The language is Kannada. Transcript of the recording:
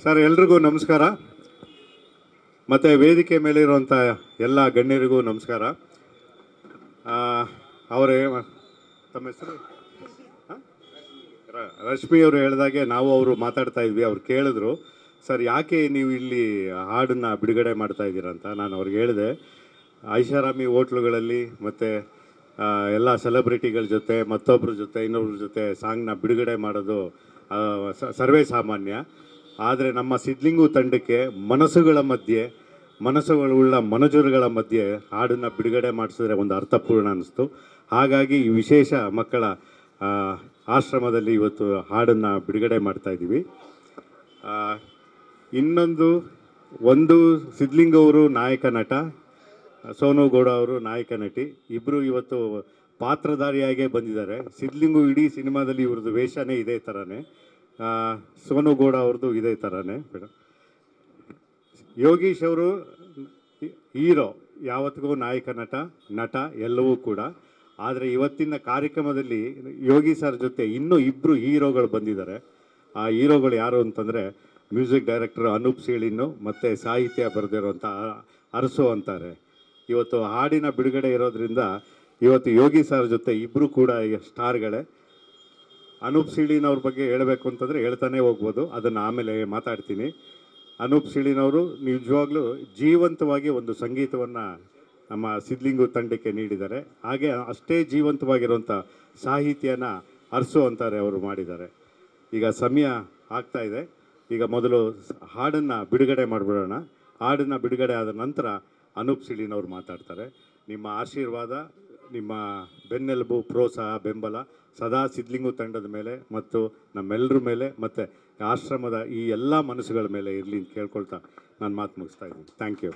ಸರ್ ಎಲ್ರಿಗೂ ನಮಸ್ಕಾರ. ಮತ್ತು ವೇದಿಕೆ ಮೇಲೆ ಇರುವಂಥ ಎಲ್ಲ ಗಣ್ಯರಿಗೂ ನಮಸ್ಕಾರ. ಅವರೇ ತಮ್ಮ ಹೆಸರು ರಶ್ಮಿ ಅವರು ಹೇಳಿದಾಗೆ ನಾವು ಅವರು ಮಾತಾಡ್ತಾ ಇದ್ವಿ. ಅವ್ರು ಕೇಳಿದ್ರು, ಸರ್ ಯಾಕೆ ನೀವು ಇಲ್ಲಿ ಹಾಡನ್ನು ಬಿಡುಗಡೆ ಮಾಡ್ತಾ ಇದ್ದೀರಂತ. ನಾನು ಅವ್ರಿಗೆ ಹೇಳಿದೆ, ಐಷಾರಾಮಿ ಹೋಟ್ಲುಗಳಲ್ಲಿ ಮತ್ತು ಎಲ್ಲ ಸೆಲೆಬ್ರಿಟಿಗಳ ಜೊತೆ ಮತ್ತೊಬ್ಬರ ಜೊತೆ ಇನ್ನೊಬ್ರ ಜೊತೆ ಸಾಂಗ್ನ ಬಿಡುಗಡೆ ಮಾಡೋದು ಸರ್ವೇ ಸಾಮಾನ್ಯ. ಆದರೆ ನಮ್ಮ ಸಿದ್ಲಿಂಗು ತಂಡಕ್ಕೆ ಮನಸ್ಸುಗಳುಳ್ಳ ಮನಜುರುಗಳ ಮಧ್ಯೆ ಹಾಡನ್ನು ಬಿಡುಗಡೆ ಮಾಡಿಸಿದ್ರೆ ಒಂದು ಅರ್ಥಪೂರ್ಣ ಅನ್ನಿಸ್ತು. ಹಾಗಾಗಿ ಈ ವಿಶೇಷ ಮಕ್ಕಳ ಆಶ್ರಮದಲ್ಲಿ ಇವತ್ತು ಹಾಡನ್ನು ಬಿಡುಗಡೆ ಮಾಡ್ತಾಯಿದ್ದೀವಿ. ಒಂದು ಸಿದ್ಲಿಂಗ್ ಅವರು ನಾಯಕ ನಟ, ಸೋನು ಗೌಡ ಅವರು ನಾಯಕ ನಟಿ, ಇಬ್ಬರು ಇವತ್ತು ಪಾತ್ರಧಾರಿಯಾಗೇ ಬಂದಿದ್ದಾರೆ. ಸಿದ್ಲಿಂಗು ಇಡೀ ಸಿನಿಮಾದಲ್ಲಿ ಇವ್ರದ್ದು ವೇಷನೇ ಇದೇ ಥರನೇ, ಸೋನು ಗೌಡ ಅವ್ರದ್ದು ಇದೇ ಥರನೇ. ಯೋಗೀಶ್ ಅವರು ಹೀರೋ, ಯಾವತ್ತಿಗೂ ನಾಯಕ ನಟ ಎಲ್ಲವೂ ಕೂಡ. ಆದರೆ ಇವತ್ತಿನ ಕಾರ್ಯಕ್ರಮದಲ್ಲಿ ಯೋಗಿ ಸರ್ ಜೊತೆ ಇನ್ನೂ ಇಬ್ಬರು ಹೀರೋಗಳು ಬಂದಿದ್ದಾರೆ. ಆ ಹೀರೋಗಳು ಯಾರು ಅಂತಂದರೆ ಮ್ಯೂಸಿಕ್ ಡೈರೆಕ್ಟರ್ ಅನೂಪ್ ಸೀಳಿನ್ನು ಮತ್ತು ಸಾಹಿತ್ಯ ಬರೆದಿರುವಂಥ ಅರಸು ಅಂತಾರೆ. ಇವತ್ತು ಹಾಡಿನ ಬಿಡುಗಡೆ ಇರೋದ್ರಿಂದ ಇವತ್ತು ಯೋಗಿ ಸರ್ ಜೊತೆ ಇಬ್ಬರು ಕೂಡ ಸ್ಟಾರ್ಗಳೇ. ಅನೂಪ್ ಸೀಳಿನವ್ರ ಬಗ್ಗೆ ಹೇಳಬೇಕು ಅಂತಂದರೆ ಹೇಳ್ತಾನೆ ಹೋಗ್ಬೋದು, ಅದನ್ನು ಆಮೇಲೆ ಮಾತಾಡ್ತೀನಿ. ಅನೂಪ್ ಸೀಳಿನವರು ನಿಜವಾಗ್ಲೂ ಜೀವಂತವಾಗಿ ಒಂದು ಸಂಗೀತವನ್ನು ನಮ್ಮ ಸಿದ್ಲಿಂಗು ತಂಡಕ್ಕೆ ನೀಡಿದ್ದಾರೆ. ಹಾಗೆ ಅಷ್ಟೇ ಜೀವಂತವಾಗಿರುವಂಥ ಸಾಹಿತ್ಯನ ಅರಸು ಅಂತಾರೆ ಅವರು ಮಾಡಿದ್ದಾರೆ. ಈಗ ಸಮಯ ಆಗ್ತಾಯಿದೆ, ಈಗ ಮೊದಲು ಹಾಡನ್ನು ಬಿಡುಗಡೆ ಮಾಡಿಬಿಡೋಣ. ಹಾಡನ್ನು ಬಿಡುಗಡೆ ಆದ ನಂತರ ಅನೂಪ್ ಸೀಳಿನವ್ರು ಮಾತಾಡ್ತಾರೆ. ನಿಮ್ಮ ಆಶೀರ್ವಾದ, ನಿಮ್ಮ ಬೆನ್ನೆಲುಬು, ಪ್ರೋತ್ಸಾಹ, ಬೆಂಬಲ ಸದಾ ಸಿದ್ಲಿಂಗು ತಂಡದ ಮೇಲೆ ಮತ್ತು ನಮ್ಮೆಲ್ಲರ ಮೇಲೆ ಮತ್ತು ಆಶ್ರಮದ ಈ ಎಲ್ಲ ಮನಸ್ಸುಗಳ ಮೇಲೆ ಇರಲಿ ಅಂತ ಕೇಳ್ಕೊಳ್ತಾ ನಾನು ಮಾತು ಮುಗಿಸ್ತಾ ಇದ್ದೀನಿ. Thank you.